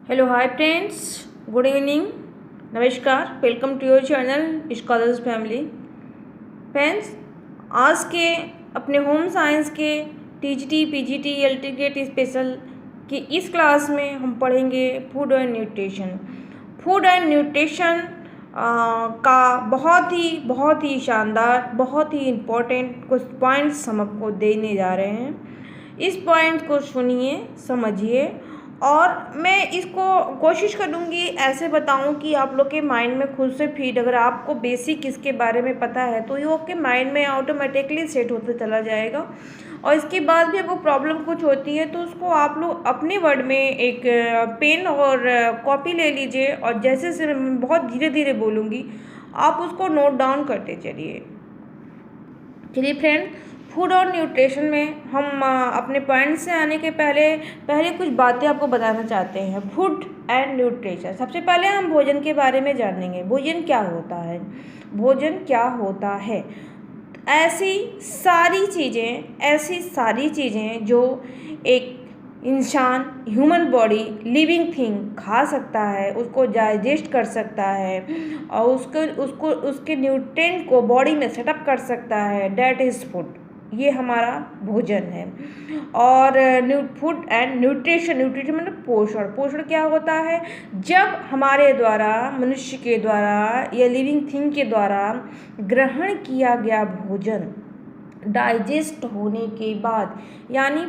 Hello hi friends, good evening, नमस्कार, welcome to your channel scholars family. Friends, आज के अपने होम साइंस के टीजीटी, पीजीटी, एलटीगेट स्पेशल की इस क्लास में हम पढ़ेंगे food and nutrition. Food and nutrition का बहुत ही शानदार, बहुत ही इम्पोर्टेंट कुछ पॉइंट्स हम आपको देने जा रहे हैं। इस पॉइंट को सुनिए, समझिए और मैं इसको कोशिश करूँगी ऐसे बताऊँ कि आप लोग के माइंड में खुद से फीड, अगर आपको बेसिक इसके बारे में पता है तो ये आपके माइंड में ऑटोमेटिकली सेट होते चला जाएगा। और इसके बाद भी आपको प्रॉब्लम कुछ होती है तो उसको आप लोग अपने वर्ड में एक पेन और कॉपी ले लीजिए और जैसे से मैं बहुत धीरे धीरे बोलूँगी आप उसको नोट डाउन करते चलिए। फ्रेंड, फूड और न्यूट्रिशन में हम अपने पॉइंट से आने के पहले कुछ बातें आपको बताना चाहते हैं। फूड एंड न्यूट्रिशन, सबसे पहले हम भोजन के बारे में जानेंगे। भोजन क्या होता है? भोजन क्या होता है? ऐसी सारी चीज़ें जो एक इंसान, ह्यूमन बॉडी, लिविंग थिंग खा सकता है, उसको डाइजेस्ट कर सकता है और उसके न्यूट्रिएंट को बॉडी में सेटअप कर सकता है, दैट इज़ फूड। ये हमारा भोजन है। और फूड एंड न्यूट्रिशन मतलब पोषण क्या होता है? जब हमारे द्वारा, मनुष्य के द्वारा या लिविंग थिंग के द्वारा ग्रहण किया गया भोजन डाइजेस्ट होने के बाद, यानी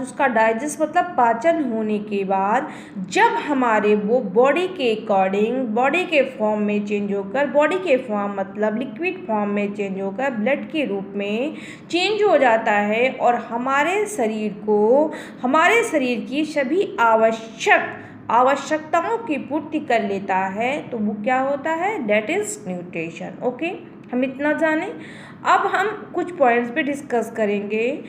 उसका डाइजेस्ट मतलब पाचन होने के बाद, जब हमारे वो बॉडी के अकॉर्डिंग, बॉडी के फॉर्म में चेंज होकर, बॉडी के फॉर्म मतलब लिक्विड फॉर्म में चेंज होकर ब्लड के रूप में चेंज हो जाता है और हमारे शरीर की सभी आवश्यकताओं की पूर्ति कर लेता है, तो वो क्या होता है? That is nutrition. ओके, हम इतना जानें। अब हम कुछ पॉइंट्स पे डिस्कस करेंगे।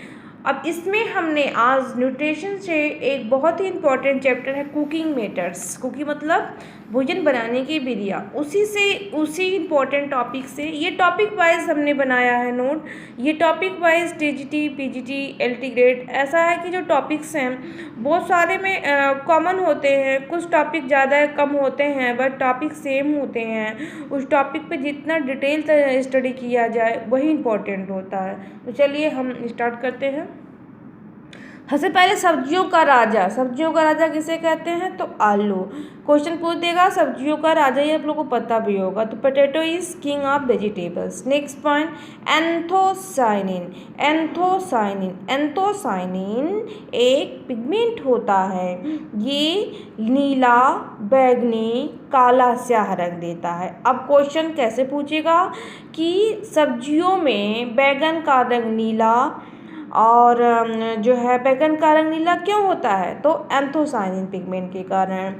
अब इसमें हमने आज न्यूट्रिशन से एक बहुत ही इम्पोर्टेंट चैप्टर है कुकिंग मेथड्स। कुकिंग मतलब भोजन बनाने की विधियाँ। उसी इम्पोर्टेंट टॉपिक से ये टॉपिक वाइज हमने बनाया है नोट। ये topic wise TGT, PGT, LT grade, ऐसा है कि जो टॉपिक्स हैं बहुत सारे में कॉमन होते हैं, कुछ टॉपिक ज़्यादा कम होते हैं बट टॉपिक सेम होते हैं। उस टॉपिक पे जितना डिटेल स्टडी किया जाए वही इम्पोर्टेंट होता है। तो चलिए हम स्टार्ट करते हैं। सबसे पहले सब्जियों का राजा किसे कहते हैं? तो आलू। क्वेश्चन पूछ देगा, सब्जियों का राजा, ये आप लोगों को पता भी होगा। तो potato is king of vegetables. Next point, anthocyanin एक पिगमेंट होता है। ये नीला, बैगनी, काला, स्याह रंग देता है। अब क्वेश्चन कैसे पूछेगा कि सब्जियों में बैगन का रंग नीला और जो है बैगन का रंग नीला क्यों होता है? तो एंथोसाइनिन पिगमेंट के कारण।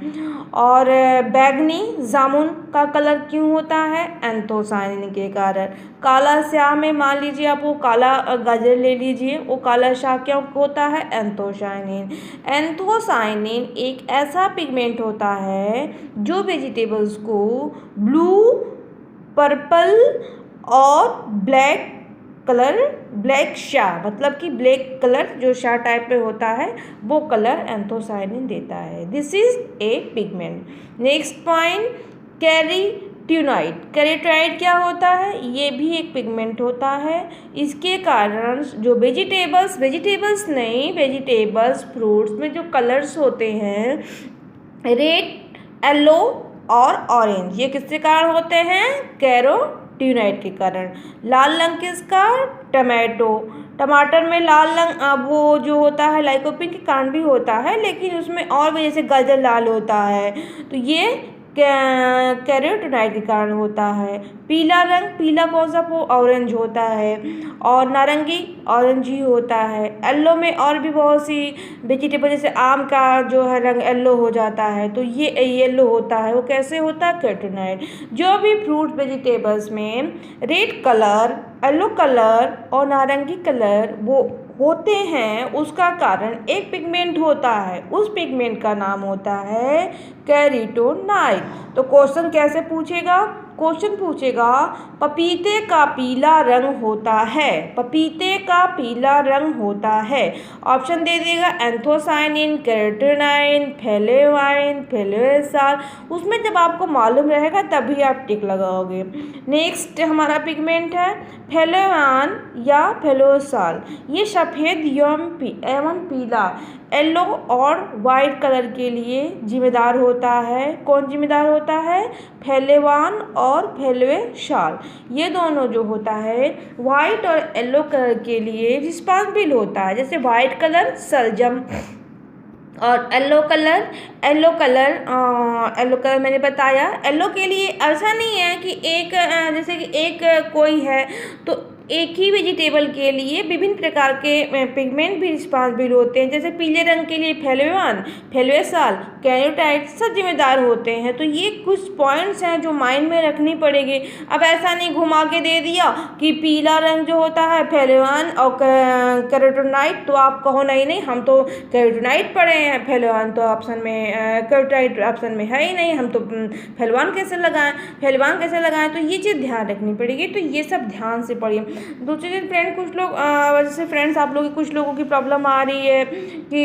और बैगनी जामुन का कलर क्यों होता है? एंथोसाइनिन के कारण। काला स्याह में मान लीजिए आप वो काला गाजर ले लीजिए, वो काला स्याह क्यों होता है? एंथोसाइनिन। एंथोसाइनिन एक ऐसा पिगमेंट होता है जो वेजिटेबल्स को ब्लू, पर्पल और ब्लैक शाह मतलब कि ब्लैक कलर जो शाह टाइप पे होता है वो कलर एंथोसाइनिन देता है। This is a pigment. Next point, carotenoid क्या होता है? ये भी एक पिगमेंट होता है। इसके कारण जो वेजिटेबल्स फ्रूट्स में जो कलर्स होते हैं रेड, येलो और ऑरेंज, ये किसके कारण होते हैं? कैरोटीनॉइड के कारण। लाल रंग किसका? टमाटर में लाल रंग वो जो होता है लाइकोपीन के कारण भी होता है, लेकिन उसमें और वजह से गाजर लाल होता है, तो ये कैरोटीनॉइड के कारण होता है। पीला कौन सा? वो ऑरेंज होता है। और नारंगी ऑरेंज ही होता है। येलो में और भी बहुत सी वेजिटेबल, जैसे आम का जो है रंग येलो हो जाता है, तो ये येलो होता है। वो कैसे होता है? कैरोटीनॉइड। जो भी फ्रूट वेजिटेबल्स में रेड कलर, येलो कलर और नारंगी कलर वो होते हैं, उसका कारण एक पिगमेंट होता है। उस पिगमेंट का नाम होता है कैरोटीनॉइड। तो क्वेश्चन कैसे पूछेगा? क्वेश्चन पूछेगा पपीते का पीला रंग होता है, पपीते का पीला रंग होता है। ऑप्शन दे देगा एंथोसायनिन, कैरोटीनॉइन, फ्लेवोनाइन, फ्लेवोसाल। उसमें जब आपको मालूम रहेगा तभी आप टिक लगाओगे। नेक्स्ट हमारा पिगमेंट है फ्लेवान या फ्लेवोसाल। ये सफ़ेद एवं पीला, येलो और वाइट कलर के लिए जिम्मेदार होता है। कौन जिम्मेदार होता है? फ्लेवान और फ्लेवोसाल। ये दोनों जो होता है वाइट और येलो कलर के लिए रिस्पॉन्सिबल होता है। जैसे वाइट कलर सलजम और येलो कलर मैंने बताया। येलो के लिए ऐसा नहीं है कि जैसे कि एक कोई है तो एक ही वेजिटेबल के लिए विभिन्न प्रकार के पिगमेंट भी रिस्पॉन्सिबल होते हैं। जैसे पीले रंग के लिए फ्लेवान, फ्लेवोसाल, कैरोटीनॉइड सब जिम्मेदार होते हैं। तो ये कुछ पॉइंट्स हैं जो माइंड में रखनी पड़ेगी। अब ऐसा नहीं घुमा के दे दिया कि पीला रंग जो होता है फ्लेवान और कैरोटीनॉइड, तो आप कहो नहीं हम तो कैरोटीनॉइड पढ़े हैं, फ्लेवान तो ऑप्शन में, कैरोटीनॉइड ऑप्शन में है ही नहीं, हम तो फ्लेवान कैसे लगाएं। तो ये चीज़ ध्यान रखनी पड़ेगी। तो ये सब ध्यान से पढ़िए। दूसरी चीज़ फ्रेंड, कुछ लोग जैसे फ्रेंड्स आप लोग कुछ लोगों की प्रॉब्लम आ रही है कि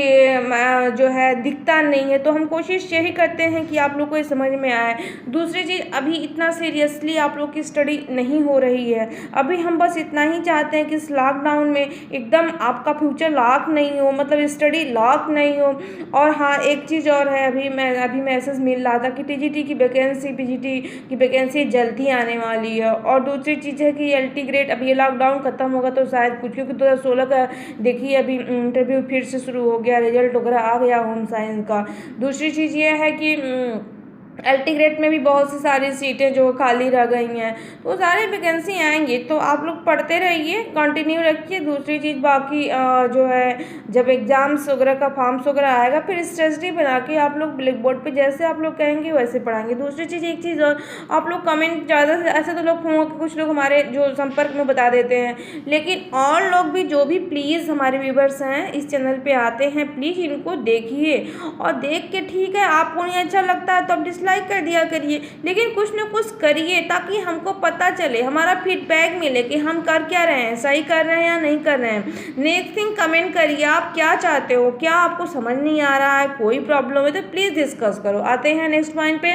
जो है दिखता नहीं है, तो हम कोशिश यही करते हैं कि आप लोग को ये समझ में आए। दूसरी चीज़, अभी इतना सीरियसली आप लोग की स्टडी नहीं हो रही है। अभी हम बस इतना ही चाहते हैं कि इस लॉकडाउन में एकदम आपका फ्यूचर लॉक नहीं हो, मतलब स्टडी लॉक नहीं हो। और हाँ, एक चीज़ और है, अभी मैसेज मिल रहा था कि टीजीटी की वैकेंसी, पीजीटी की वैकेंसी जल्दी आने वाली है। और दूसरी चीज़ है कि एलटी ग्रेड, अब ये लॉकडाउन खत्म होगा तो शायद कुछ, क्योंकि 2016 का देखिए अभी इंटरव्यू फिर से शुरू हो गया, रिजल्ट वगैरह आ गया होम साइंस का। दूसरी चीज़ ये है कि एलटी ग्रेड में भी बहुत सी सारी सीटें जो खाली रह गई हैं, तो सारी वैकेंसी आएंगी। तो आप लोग पढ़ते रहिए, कंटिन्यू रखिए। दूसरी चीज़ बाकी जो है जब एग्ज़ाम्स वगैरह का फॉर्म्स वगैरह आएगा फिर स्ट्रेटजी बना के आप लोग ब्लैक बोर्ड पे जैसे आप लोग कहेंगे वैसे पढ़ाएंगे। दूसरी चीज़, एक चीज़ और, आप लोग कमेंट ज़्यादा से ऐसे तो लोग होंगे, कुछ लोग हमारे जो संपर्क में बता देते हैं, लेकिन और लोग भी जो भी प्लीज़ हमारे व्यूवर्स हैं इस चैनल पर आते हैं, प्लीज़ इनको देखिए और देख के ठीक है आपको नहीं अच्छा लगता है तो आप डिसलाइक कर दिया करिए, लेकिन कुछ न कुछ करिए ताकि हमको पता चले, हमारा फीडबैक मिले कि हम कर क्या रहे हैं, सही कर रहे हैं या नहीं कर रहे हैं। नेक्स्ट थिंग, कमेंट करिए आप क्या चाहते हो, क्या आपको समझ नहीं आ रहा है, कोई प्रॉब्लम है तो प्लीज़ डिस्कस करो। आते हैं नेक्स्ट पॉइंट पे,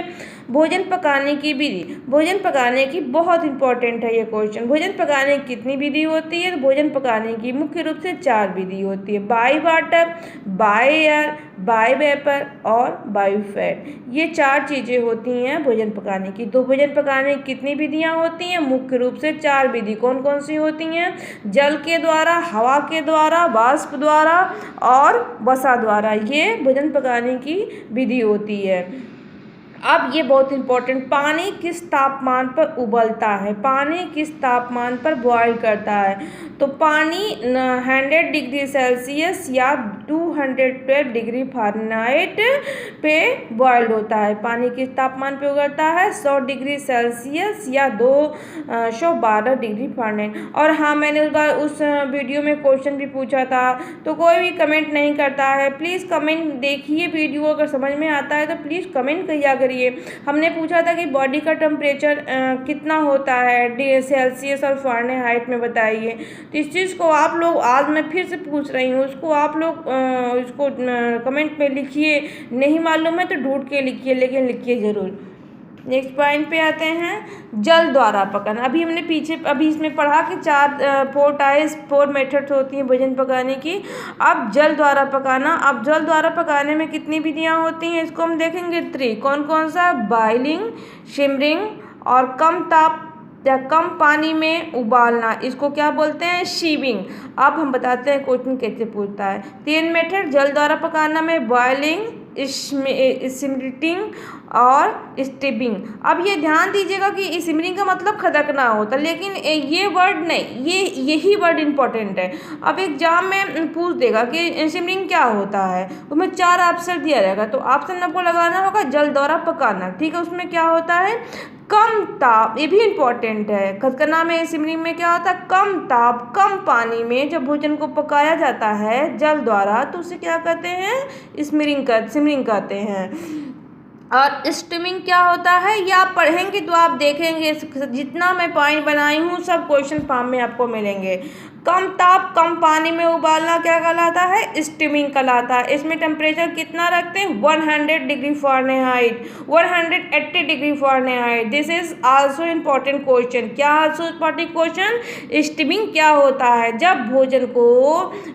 भोजन पकाने की विधि। भोजन पकाने की बहुत इंपॉर्टेंट है ये क्वेश्चन। भोजन पकाने की कितनी विधि होती है? तो भोजन पकाने की मुख्य रूप से 4 विधि होती है, by water, by air, bye vapour और बाय फैट। ये 4 चीज़ें होती हैं भोजन पकाने की। तो भोजन पकाने की कितनी विधियाँ होती हैं? मुख्य रूप से 4 विधि। कौन कौन सी होती हैं? जल के द्वारा, हवा के द्वारा, वाष्प द्वारा और वसा द्वारा, ये भोजन पकाने की विधि होती है। अब ये बहुत इंपॉर्टेंट, पानी किस तापमान पर उबलता है, पानी किस तापमान पर बॉयल करता है? तो पानी 100 डिग्री सेल्सियस या 212 डिग्री फ़ारेनहाइट पे बॉयल्ड होता है। पानी किस तापमान पे उबलता है? 100 डिग्री सेल्सियस या 212 डिग्री फ़ारेनहाइट। और हाँ, मैंने उस वीडियो में क्वेश्चन भी पूछा था, तो कोई भी कमेंट नहीं करता है। प्लीज़ कमेंट देखिए, वीडियो अगर समझ में आता है तो प्लीज़ कमेंट किया करिए। हमने पूछा था कि बॉडी का टेम्परेचर कितना होता है सेल्सियस और फ़ारेनहाइट में, बताइए। तो इस चीज़ को आप लोग, आज मैं फिर से पूछ रही हूँ, उसको आप लोग इसको कमेंट में लिखिए, नहीं मालूम है तो ढूंढ के लिखिए, लेकिन लिखिए ज़रूर। नेक्स्ट पॉइंट पे आते हैं, जल द्वारा पकाना। अभी इसमें पढ़ा कि 4 मेथड्स होती हैं भोजन पकाने की। अब जल द्वारा पकाना, अब जल द्वारा पकाने में कितनी विधियाँ होती हैं इसको हम देखेंगे 3। कौन कौन सा? बॉइलिंग, सिमरिंग और कम ताप या कम पानी में उबालना, इसको क्या बोलते हैं? शीविंग। अब हम बताते हैं क्वेश्चन कैसे पूछता है। 3 मेथड जल द्वारा पकाना में, बॉइलिंग, सिमरिंग और स्टीमिंग। अब ये ध्यान दीजिएगा कि सिमरिंग का मतलब खदकना होता है, लेकिन ये वर्ड नहीं, यही वर्ड इंपॉर्टेंट है। अब एग्जाम में पूछ देगा कि सिमरिंग क्या होता है, उसमें 4 ऑप्शन दिया रहेगा, तो ऑप्शन आपको लगाना होगा जल द्वारा पकाना, ठीक है। उसमें क्या होता है? कम ताप, ये भी इम्पोर्टेंट है। खदकना में, सिमरिंग में क्या होता है? कम ताप, कम पानी में जब भोजन को पकाया जाता है जल द्वारा, तो उसे क्या कहते हैं? सिमरिंग कहते हैं। और स्टीमिंग क्या होता है ये आप पढ़ेंगे तो आप देखेंगे, जितना मैं पॉइंट बनाई हूँ सब क्वेश्चन फॉर्म में आपको मिलेंगे। कम ताप कम पानी में उबालना क्या कहलाता है? स्टीमिंग कहलाता है। इसमें टेम्परेचर कितना रखते हैं? 100 degree Fahrenheit, 180 degree Fahrenheit. This is also important question. क्या आल्सो इम्पॉर्टेंट क्वेश्चन? स्टीमिंग क्या होता है? जब भोजन को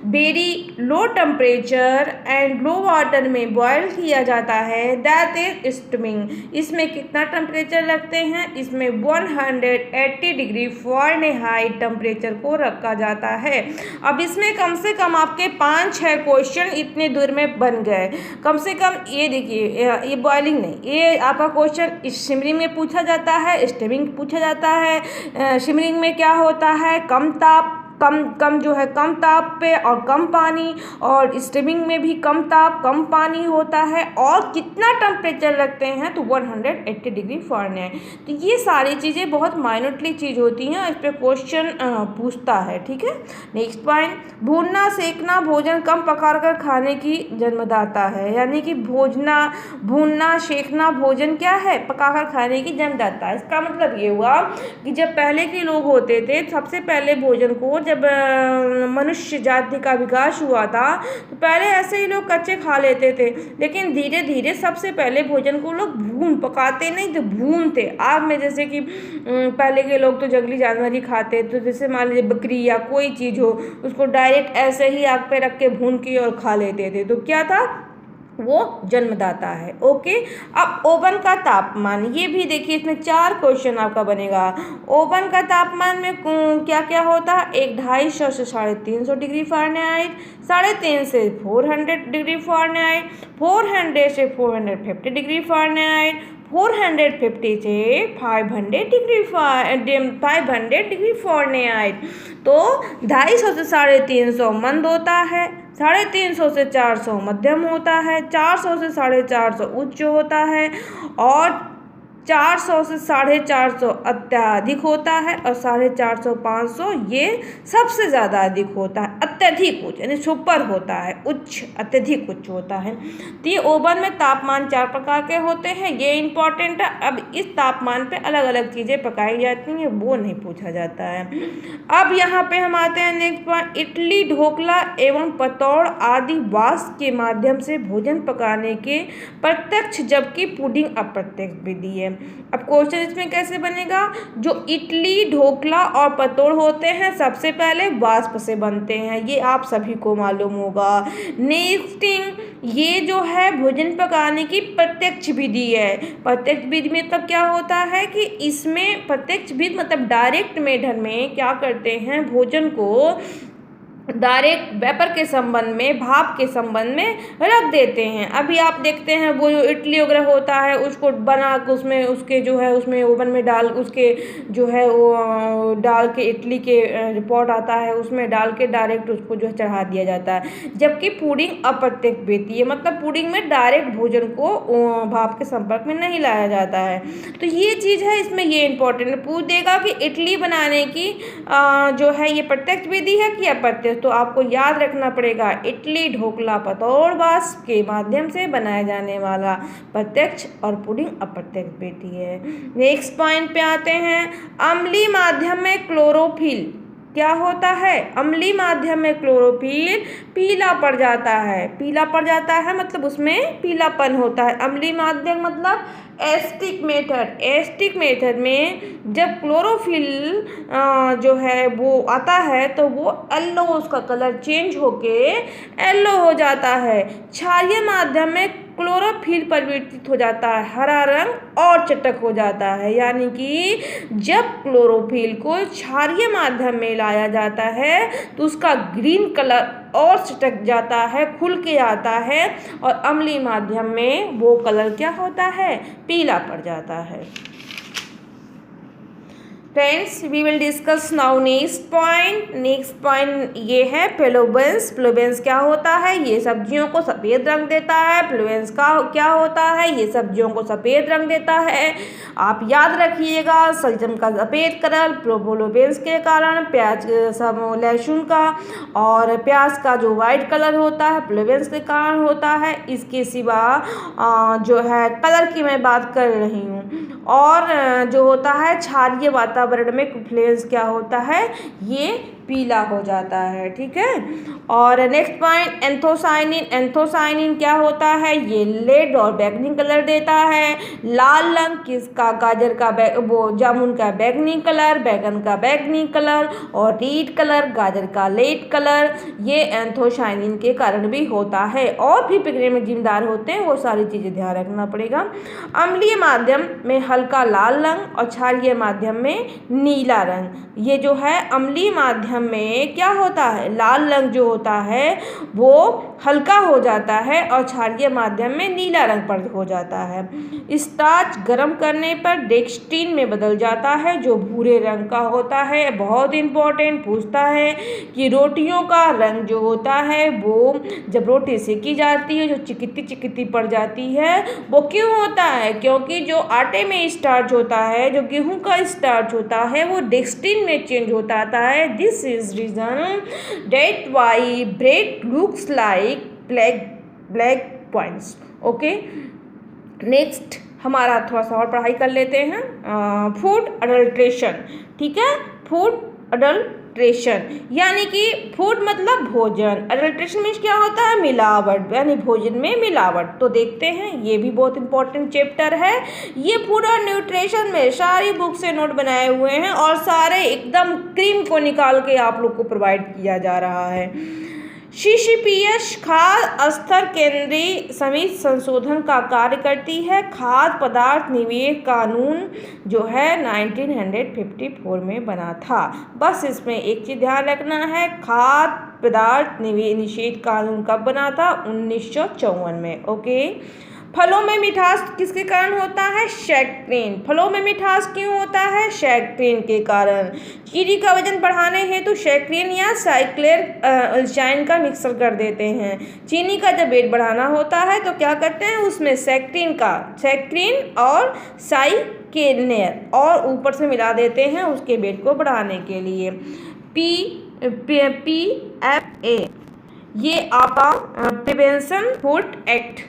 very low temperature and low water में बॉयल किया जाता है, दैट इज स्टीमिंग। इसमें कितना टेम्परेचर रखते हैं? इसमें 180 डिग्री फ़ारेनहाइट टेम्परेचर को रखा जाता है। अब इसमें कम से कम आपके 5-6 क्वेश्चन इतने दूर में बन गए। कम से कम ये देखिए, ये बॉइलिंग नहीं, ये आपका क्वेश्चन सिमरिंग में पूछा जाता है, स्टीमिंग पूछा जाता है। सिमरिंग में क्या होता है? कम ताप कम जो है कम ताप पे और कम पानी, और स्टीमिंग में भी कम ताप कम पानी होता है। और कितना टेम्परेचर रखते हैं? तो 180 डिग्री फ़ारेनहाइट। तो ये सारी चीज़ें बहुत माइन्यूटली चीज़ होती हैं, इस पर क्वेश्चन पूछता है। ठीक है, नेक्स्ट पॉइंट, भूनना सेकना भोजन कम पकाकर खाने की जन्मदाता है। यानी कि भूनना सेकना भोजन क्या है? पकाकर खाने की जन्मदाता है। इसका मतलब ये हुआ कि जब पहले के लोग होते थे, सबसे पहले भोजन को जब मनुष्य जाति का विकास हुआ था तो पहले ऐसे ही लोग कच्चे खा लेते थे, लेकिन धीरे धीरे सबसे पहले भोजन को लोग पकाते नहीं तो भूनते। आग में, जैसे कि पहले के लोग तो जंगली जानवर ही खाते, तो जैसे मान लीजिए बकरी या कोई चीज़ हो, उसको डायरेक्ट ऐसे ही आग पे रख के भून के और खा लेते थे, तो क्या था? वो जन्मदाता है। ओके, अब ओवन का तापमान, ये भी देखिए, इसमें 4 क्वेश्चन आपका बनेगा। ओवन का तापमान में क्या क्या होता है? 250 से 350 डिग्री फ़ारेनहाइट, 350 से 400 डिग्री फ़ारेनहाइट, 400 से 450 डिग्री फ़ारेनहाइट, 450 से 500 डिग्री फ़ारेनहाइट। तो 250 से 350 मंद होता है, 350 से 400 मध्यम होता है, 400 से 450 उच्च होता है, और 400 से 450 अत्याधिक होता है, और 450-500 ये सबसे ज़्यादा अधिक होता है। अत्यधिक उच्च यानी सुपर होता है, उच्च अत्यधिक उच्च होता है। तो ये ओवन में तापमान 4 प्रकार के होते हैं, ये इंपॉर्टेंट है। अब इस तापमान पे अलग अलग चीज़ें पकाई जाती हैं, वो नहीं पूछा जाता है। अब यहाँ पे हम आते हैं नेक्स्ट पॉइंट, इडली ढोकला एवं पतौड़ आदि वाष्प के माध्यम से भोजन पकाने के प्रत्यक्ष जबकि पुडिंग अप्रत्यक्ष विधि है। अब क्वेश्चन इसमें कैसे बनेगा? जो इडली ढोकला और पतोड़ होते हैं सबसे पहले वाष्प से बनते हैं, ये आप सभी को मालूम होगा। नेक्स्ट थिंग, ये जो है भोजन पकाने की प्रत्यक्ष विधि है। प्रत्यक्ष विधि में तब क्या होता है कि इसमें प्रत्यक्ष विधि मतलब डायरेक्ट मेथड में क्या करते हैं, भोजन को डायरेक्ट वेपर के संबंध में, भाप के संबंध में रख देते हैं। अभी आप देखते हैं वो जो इडली वगैरह होता है उसको बना के उसमें उसके जो है उसमें ओवन में डाल, उसके जो है वो डाल के इडली के पॉट आता है उसमें डाल के डायरेक्ट उसको जो है चढ़ा दिया जाता है। जबकि पुडिंग अप्रत्यक्ष विधि है, मतलब पुडिंग में डायरेक्ट भोजन को भाप के संपर्क में नहीं लाया जाता है। तो ये चीज़ है, इसमें ये इंपॉर्टेंट पूछ देगा कि इडली बनाने की जो है ये प्रत्यक्ष विधि है कि अप्रत्यक्ष। तो आपको याद रखना पड़ेगा, इडली ढोकला पतौड़ वाष्प के माध्यम से बनाया जाने वाला प्रत्यक्ष और पुडिंग अप्रत्यक्ष विधि है। नेक्स्ट पॉइंट पे आते हैं, अम्लीय माध्यम में क्लोरोफिल क्या होता है? अम्लीय माध्यम में क्लोरोफिल पीला पड़ जाता है। पीला पड़ जाता है मतलब उसमें पीलापन होता है। अम्लीय माध्यम मतलब एस्टिक मेथड। एस्टिक मेथड में जब क्लोरोफिल जो है वो आता है तो वो येलो, उसका कलर चेंज होके येलो हो जाता है। क्षारीय माध्यम में क्लोरोफिल परिवर्तित हो जाता है, हरा रंग और चटक हो जाता है। यानी कि जब क्लोरोफिल को क्षारीय माध्यम में लाया जाता है तो उसका ग्रीन कलर और चटक जाता है, खुल के आता है, और अम्लीय माध्यम में वो कलर क्या होता है? पीला पड़ जाता है। Friends we will discuss now next point ये है फ्लोबेंस। फ्लोबेंस क्या होता है? ये सब्जियों को सफ़ेद रंग देता है। फ्लोबेंस का क्या होता है? ये सब्जियों को सफ़ेद रंग देता है। आप याद रखिएगा, सलजम का सफ़ेद कलर फ्लोबेंस के कारण, प्याज सब लहसुन का और प्याज का जो वाइट कलर होता है फ्लोबेंस के कारण होता है। इसके सिवा जो है कलर की मैं बात कर रही हूँ। और जो होता है क्षारीय वातावरण में फ्लोबेंस क्या होता है? ये पीला हो जाता है। ठीक है। और नेक्स्ट पॉइंट एंथोसाइनिन। एंथोसाइनिन क्या होता है? ये लेड और बैगनी कलर देता है। लाल रंग किसका? गाजर का वो जामुन का बैगनी कलर, बैगन का बैगनी कलर और रेड कलर गाजर का रेड कलर, ये एंथोसाइनिन के कारण भी होता है। और भी पिघलने में जिम्मेदार होते हैं, वो सारी चीज़ें ध्यान रखना पड़ेगा। अम्लीय माध्यम में हल्का लाल रंग और क्षारीय माध्यम में नीला रंग। ये जो है अम्लीय माध्यम में क्या होता है? लाल रंग जो होता है वो हल्का हो जाता है और क्षारीय माध्यम में नीला रंग पर हो जाता है। स्टार्च गर्म करने पर डेक्स्ट्रीन में बदल जाता है जो भूरे रंग का होता है। बहुत इंपॉर्टेंट पूछता है कि रोटियों का रंग जो होता है वो जब रोटी सेकी जाती है जो चिकनी पड़ जाती है वो क्यों होता है? क्योंकि जो आटे में स्टार्च होता है, जो गेहूं का स्टार्च होता है वो डेक्स्ट्रीन में चेंज होता आता है। This is reason that why bread looks like black points. Okay, next हमारा थोड़ा सा और पढ़ाई कर लेते हैं। Food adulteration. ठीक है, फूड अडल्ट्रेशन यानी कि फूड मतलब भोजन, अडल्ट्रेशन मीन्स क्या होता है? मिलावट, यानी भोजन में मिलावट। तो देखते हैं, ये भी बहुत इंपॉर्टेंट चैप्टर है। ये फूड और न्यूट्रिशन में सारी बुक से नोट बनाए हुए हैं और सारे एकदम क्रीम को निकाल के आप लोग को प्रोवाइड किया जा रहा है। CCPS खाद्य स्तर केंद्रीय समिति संशोधन का कार्य करती है। खाद्य पदार्थ निवेश कानून जो है 1954 में बना था। बस इसमें एक चीज़ ध्यान रखना है, खाद्य पदार्थ निषेध कानून कब बना था? 1954 में। ओके। फलों में मिठास किसके कारण होता है? सैक्रिन। फलों में मिठास क्यों होता है? सैक्रिन के कारण। चीनी का वजन बढ़ाने हेतु सैक्रिन या साइक्लोसाइलेन का मिक्सर कर देते हैं। चीनी का जब वेट बढ़ाना होता है तो क्या करते हैं? उसमें सैक्रिन और साइक्लोसाइलेन और ऊपर से मिला देते हैं उसके वेट को बढ़ाने के लिए। PFA ये आपका प्रिवेंशन फूड एक्ट,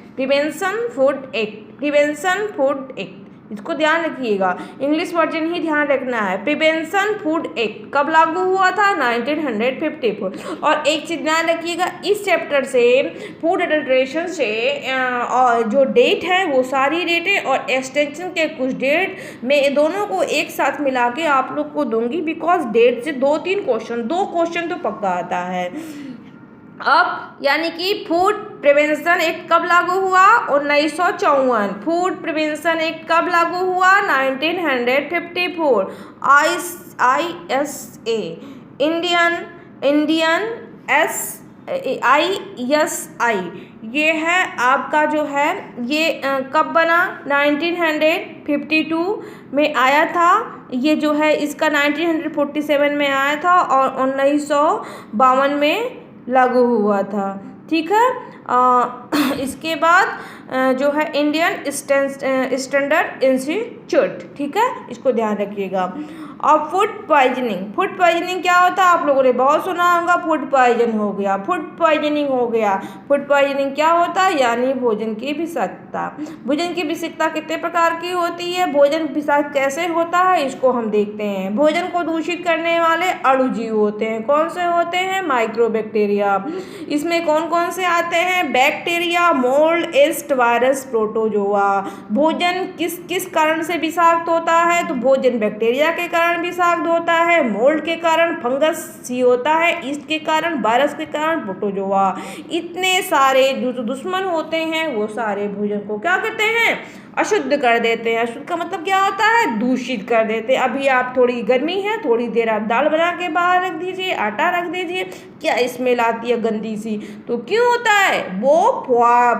इसको ध्यान रखिएगा। इंग्लिश वर्जन ही ध्यान रखना है। प्रिवेंशन फूड एक्ट कब लागू हुआ था? 1954। और एक चीज़ ध्यान रखिएगा, इस चैप्टर से फूड अडल्ट्रेशन से और जो डेट है वो सारी डेटें और एक्सटेंशन के कुछ डेट मैं दोनों को एक साथ मिला के आप लोग को दूंगी, बिकॉज डेट से 2 क्वेश्चन तो पक्का आता है। अब यानी कि फूड प्रिवेंशन एक्ट कब लागू हुआ? 1954। फूड प्रिवेंशन एक्ट कब लागू हुआ? 1954। ISA इंडियन ISI ये है आपका जो है ये कब बना? 1952 में आया था। ये जो है इसका 1947 में आया था और 1952 में लागू हुआ था। ठीक है। इसके बाद जो है इंडियन स्टैंडर्ड इंस्टीट्यूट। ठीक है, इसको ध्यान रखिएगा। और फूड पॉइजनिंग क्या होता है? आप लोगों ने बहुत सुना होगा, फूड पॉइजनिंग हो गया। फूड पॉइजनिंग क्या होता है? यानी भोजन की विषाक्तता। भोजन की विषाक्तता कितने प्रकार की होती है? भोजन विषाक्त कैसे होता है इसको हम देखते हैं। भोजन को दूषित करने वाले अणुजीव होते हैं। कौन से होते हैं? माइक्रोबैक्टीरिया। इसमें कौन कौन से आते हैं? Bacteria, mould, yeast, virus, protozoa. भोजन किस कारण से विषाक्त होता है? तो भोजन बैक्टीरिया के कारण विषाक्त होता है, मोल्ड के कारण, फंगस ही होता है, यीस्ट के कारण, वायरस के कारण, प्रोटोजोआ। इतने सारे जो दुश्मन होते हैं वो सारे भोजन को क्या करते हैं? अशुद्ध कर देते हैं। अशुद्ध का मतलब क्या होता है? दूषित कर देते हैं। अभी आप थोड़ी गर्मी है, थोड़ी देर आप दाल बना के बाहर रख दीजिए, आटा रख दीजिए, क्या स्मेल आती है गंदी सी। तो क्यों होता है, वो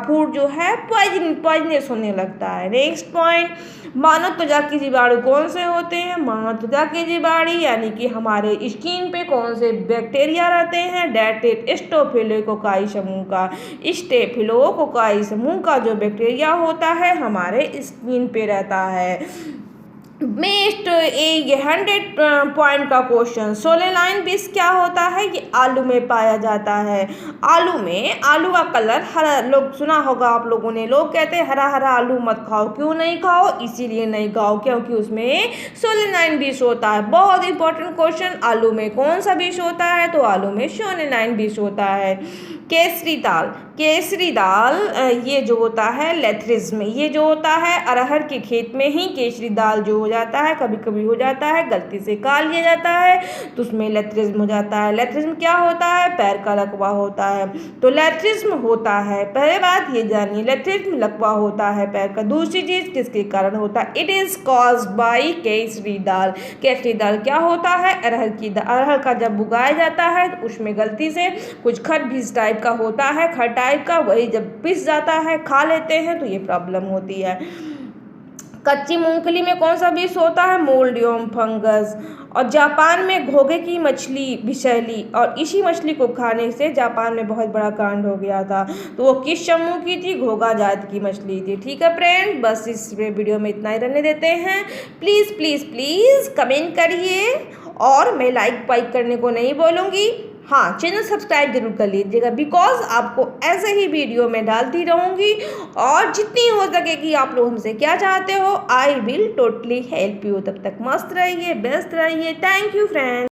फूड जो है पॉइजनस होने लगता है। नेक्स्ट पॉइंट, मानव त्वचा के जीवाणु कौन से होते हैं। मानव त्वचा के जीवाणु यानी कि हमारे स्किन पे कौन से बैक्टीरिया रहते हैं, डेट इज स्टेफिलोकोकाई समूह का। स्टेफिलोकोकाई समूह का जो बैक्टीरिया होता है हमारे स्किन पे रहता है। नेक्स्ट ये 100 पॉइंट का क्वेश्चन, सोलेनाइन विष क्या होता है, ये आलू में पाया जाता है। आलू का कलर हरा, लोग सुना होगा आप लोगों ने, लोग कहते हैं हरा हरा आलू मत खाओ। क्यों नहीं खाओ, इसीलिए नहीं खाओ क्योंकि उसमें सोलेनाइन विष होता है। बहुत इंपॉर्टेंट क्वेश्चन, आलू में कौन सा विष होता है, तो आलू में सोलेनाइन विष होता है। केसरी दाल ये जो होता है लेथरिज्म, ये जो होता है अरहर के खेत में ही केसरी दाल जो हो जाता है, कभी कभी हो जाता है गलती से खा लिया जाता है तो उसमें लेथरिज्म हो जाता है। लेथरिज्म क्या होता है, पैर का लकवा होता है। तो लेथरिज्म होता है, पहले बात ये जानिए, लेथरिज्म लकवा होता है पैर का। दूसरी चीज किसके कारण होता है, it is caused by khesari dal. केसरी दाल क्या होता है, अरहर का जब उगाया जाता है तो उसमें गलती से कुछ खर बीज टाइप का होता है, खर टाइप का, वही जब पिस जाता है खा लेते हैं तो ये प्रॉब्लम होती है। कच्ची मूंगफली में कौन सा विष होता है, मोल्डियम फंगस। और जापान में घोंघे की मछली विषैली, और इसी मछली को खाने से जापान में बहुत बड़ा कांड हो गया था। तो वो किस समूह की थी, घोंघा जात की मछली थी। ठीक है फ्रेंड, बस इस वीडियो में इतना ही रहने देते हैं। प्लीज़ प्लीज़ प्लीज़ कमेंट करिए, और मैं लाइक वाइक करने को नहीं बोलूँगी। हाँ, चैनल सब्सक्राइब जरूर कर लीजिएगा, बिकॉज आपको ऐसे ही वीडियो में डालती रहूँगी, और जितनी हो सकेगी आप लोग हमसे क्या चाहते हो, I will totally help you. तब तक मस्त रहिए, बेस्ट रहिए। Thank you friends.